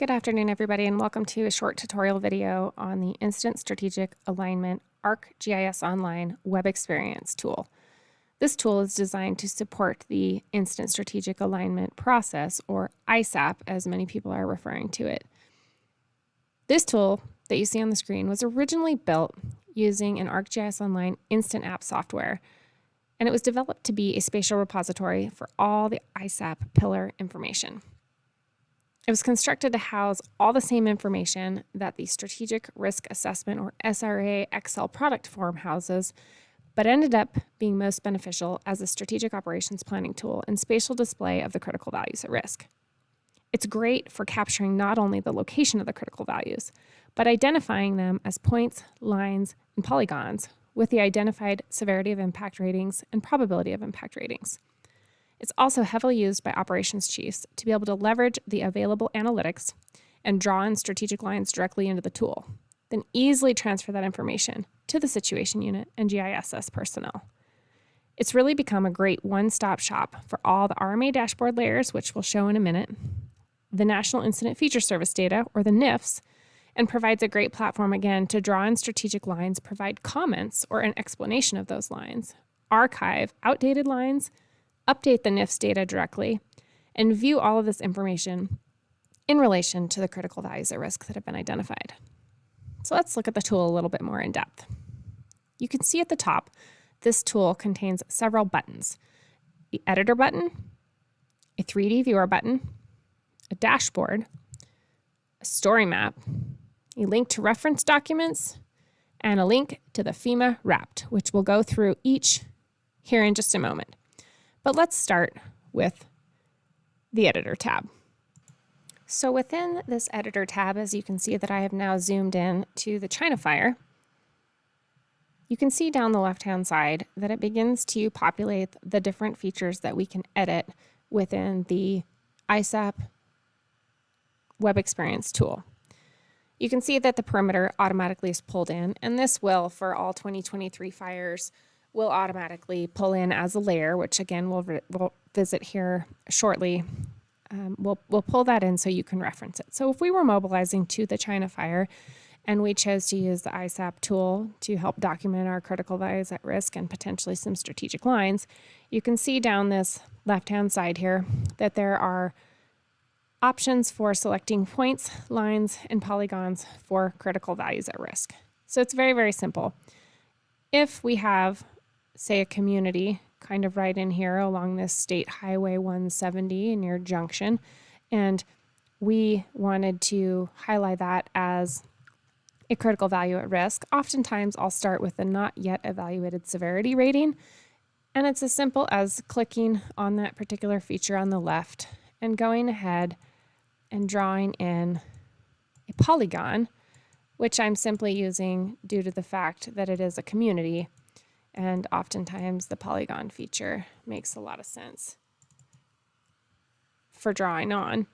Good afternoon, everybody, and welcome to a short tutorial video on the Instant Strategic Alignment ArcGIS Online Web Experience tool. This tool is designed to support the Instant Strategic Alignment process, or Isap, as many people are referring to it. This tool that you see on the screen was originally built using an ArcGIS Online Instant App software, and it was developed to be a spatial repository for all the Isap pillar information. It was constructed to house all the same information that the Strategic Risk Assessment, or SRA, Excel product form houses, but ended up being most beneficial as a strategic operations planning tool and spatial display of the critical values at risk. It's great for capturing not only the location of the critical values, but identifying them as points, lines, and polygons with the identified severity of impact ratings and probability of impact ratings. It's also heavily used by operations chiefs to be able to leverage the available analytics and draw in strategic lines directly into the tool, then easily transfer that information to the situation unit and GISS personnel. It's really become a great one-stop shop for all the RMA dashboard layers, which we'll show in a minute, the National Incident Feature Service data, or the NIFS, and provides a great platform again to draw in strategic lines, provide comments or an explanation of those lines, archive outdated lines, update the NIFS data directly, and view all of this information in relation to the critical values at risk that have been identified. So let's look at the tool a little bit more in depth. You can see at the top, this tool contains several buttons: the editor button, a 3D viewer button, a dashboard, a story map, a link to reference documents, and a link to the FEMA Wrapped, which we'll go through each here in just a moment. But let's start with the editor tab. So within this editor tab, as you can see that I have now zoomed in to the China Fire, you can see down the left-hand side that it begins to populate the different features that we can edit within the Isap Web Experience tool. You can see that the perimeter automatically is pulled in, and this will, for all 2023 fires, will automatically pull in as a layer, which again we'll visit here shortly. We'll pull that in so you can reference it. So if we were mobilizing to the China Fire and we chose to use the Isap tool to help document our critical values at risk and potentially some strategic lines, you can see down this left-hand side here that there are options for selecting points, lines, and polygons for critical values at risk. So it's very, very simple. If we have, say, a community kind of right in here along this State Highway 170 near Junction, and we wanted to highlight that as a critical value at risk, oftentimes I'll start with the not yet evaluated severity rating, and it's as simple as clicking on that particular feature on the left and going ahead and drawing in a polygon, which I'm simply using due to the fact that it is a community, and oftentimes the polygon feature makes a lot of sense for drawing on.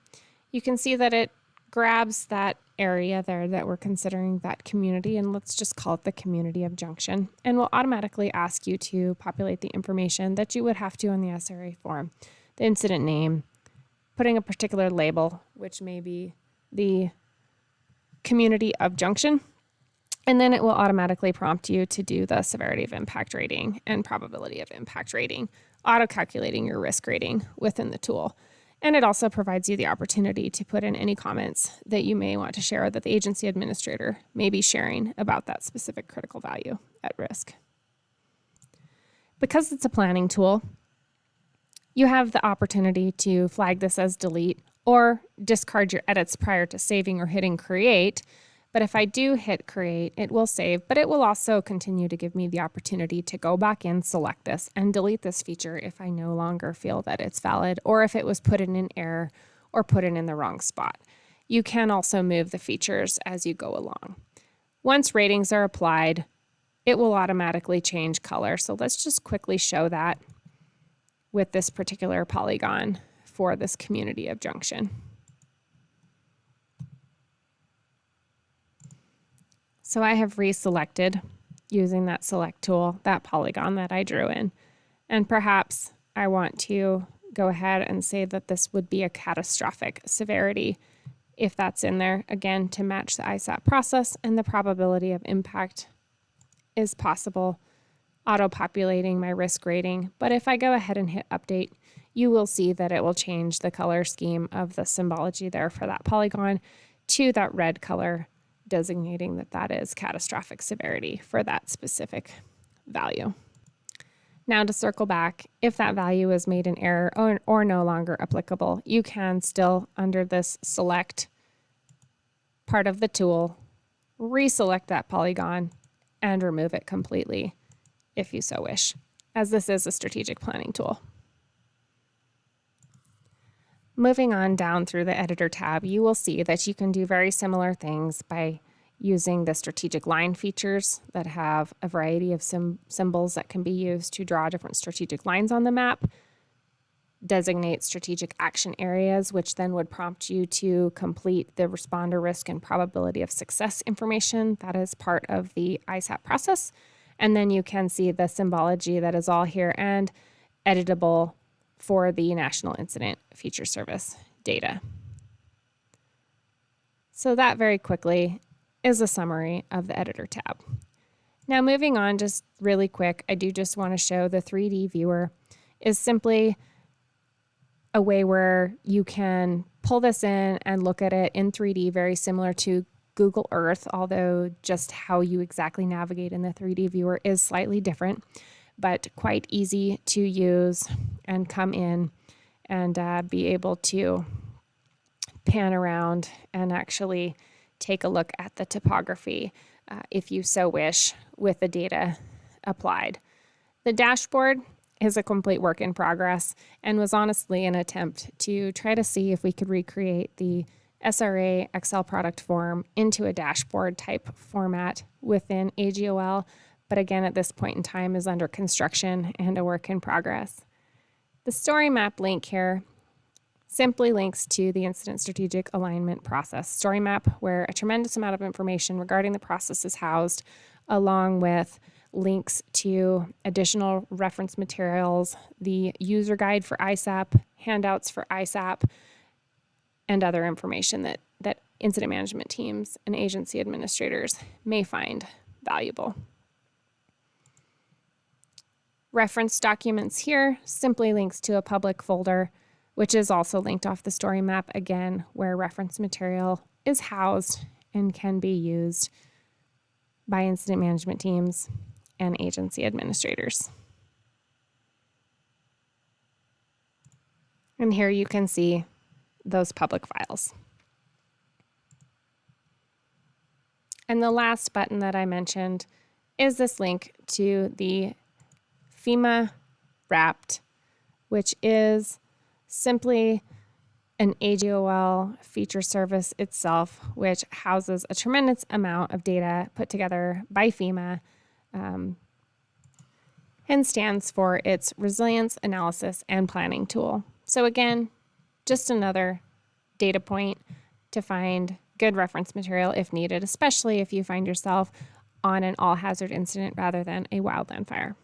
You can see that it grabs that area there that we're considering that community, and let's just call it the community of Junction, and will automatically ask you to populate the information that you would have to on the SRA form, the incident name, putting a particular label, which may be the community of Junction, and then it will automatically prompt you to do the severity of impact rating and probability of impact rating, auto-calculating your risk rating within the tool. And it also provides you the opportunity to put in any comments that you may want to share that the agency administrator may be sharing about that specific critical value at risk. Because it's a planning tool, you have the opportunity to flag this as delete or discard your edits prior to saving or hitting create. But if I do hit create, it will save, but it will also continue to give me the opportunity to go back in, select this, and delete this feature if I no longer feel that it's valid, or if it was put in an error or put in the wrong spot. You can also move the features as you go along. Once ratings are applied, it will automatically change color. So let's just quickly show that with this particular polygon for this community of Junction. So I have reselected, using that select tool, that polygon that I drew in. And perhaps I want to go ahead and say that this would be a catastrophic severity if that's in there, again, to match the Isap process, and the probability of impact is possible, auto-populating my risk rating. But if I go ahead and hit update, you will see that it will change the color scheme of the symbology there for that polygon to that red color, designating that that is catastrophic severity for that specific value. Now to circle back, if that value is made in error or no longer applicable, you can still, under this select part of the tool, reselect that polygon and remove it completely if you so wish, as this is a strategic planning tool. Moving on down through the editor tab, you will see that you can do very similar things by using the strategic line features that have a variety of symbols that can be used to draw different strategic lines on the map, designate strategic action areas, which then would prompt you to complete the responder risk and probability of success information that is part of the ISAP process. And then you can see the symbology that is all here and editable for the National Incident Feature Service data. So that very quickly is a summary of the editor tab. Now moving on just really quick, I do just want to show the 3D viewer is simply a way where you can pull this in and look at it in 3D, very similar to Google Earth, although just how you exactly navigate in the 3D viewer is slightly different, but quite easy to use and come in and be able to pan around and actually take a look at the topography if you so wish with the data applied. The dashboard is a complete work in progress and was honestly an attempt to try to see if we could recreate the SRA Excel product form into a dashboard type format within AGOL, but again at this point in time is under construction and a work in progress. The story map link here simply links to the incident strategic alignment process story map, where a tremendous amount of information regarding the process is housed, along with links to additional reference materials, the user guide for ISAP, handouts for ISAP, and other information that incident management teams and agency administrators may find valuable. Reference documents here simply links to a public folder, which is also linked off the story map, again, where reference material is housed and can be used by incident management teams and agency administrators. And here you can see those public files. And the last button that I mentioned is this link to the FEMA Wrapped, which is simply an AGOL feature service itself, which houses a tremendous amount of data put together by FEMA and stands for its Resilience Analysis and Planning Tool. So again, just another data point to find good reference material if needed, especially if you find yourself on an all-hazard incident rather than a wildland fire.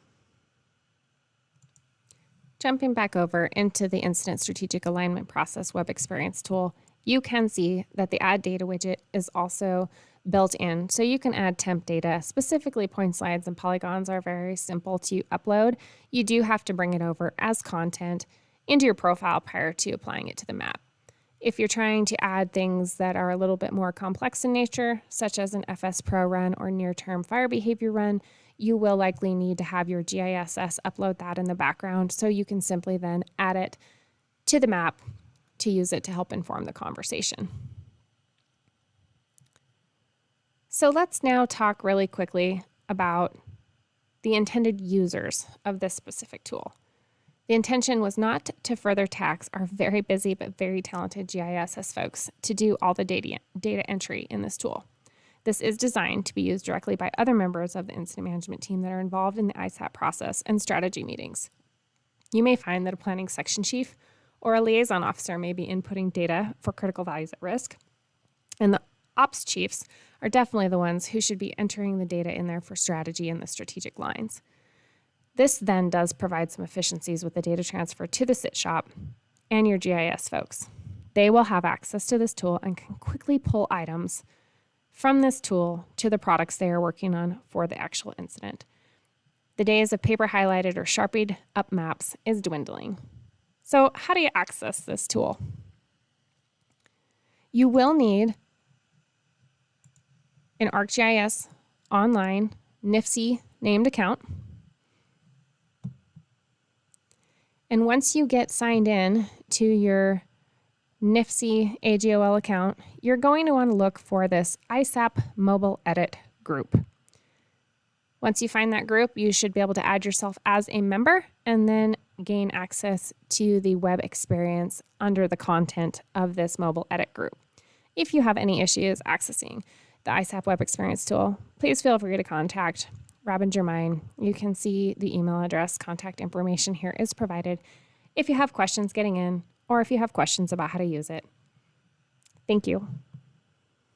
Jumping back over into the Incident Strategic Alignment Process Web Experience tool, you can see that the Add Data widget is also built in. So you can add temp data. Specifically, point slides and polygons are very simple to upload. You do have to bring it over as content into your profile prior to applying it to the map. If you're trying to add things that are a little bit more complex in nature, such as an FS Pro run or near-term fire behavior run, you will likely need to have your GISS upload that in the background, so you can simply then add it to the map to use it to help inform the conversation. So let's now talk really quickly about the intended users of this specific tool. The intention was not to further tax our very busy but very talented GISS folks to do all the data entry in this tool. This is designed to be used directly by other members of the incident management team that are involved in the ISAP process and strategy meetings. You may find that a planning section chief or a liaison officer may be inputting data for critical values at risk, and the ops chiefs are definitely the ones who should be entering the data in there for strategy and the strategic lines. This then does provide some efficiencies with the data transfer to the SIT shop and your GIS folks. they will have access to this tool and can quickly pull items from this tool to the products they are working on for the actual incident. The days of paper highlighted or Sharpied up maps is dwindling. So how do you access this tool? You will need an ArcGIS online NIFC named account. And once you get signed in to your NIFC AGOL account, you're going to want to look for this Isap Mobile Edit group. Once you find that group, you should be able to add yourself as a member and then gain access to the web experience under the content of this mobile edit group. If you have any issues accessing the Isap web experience tool, please feel free to contact Robin Germain. You can see the email address, contact information here is provided if you have questions getting in or if you have questions about how to use it. Thank you.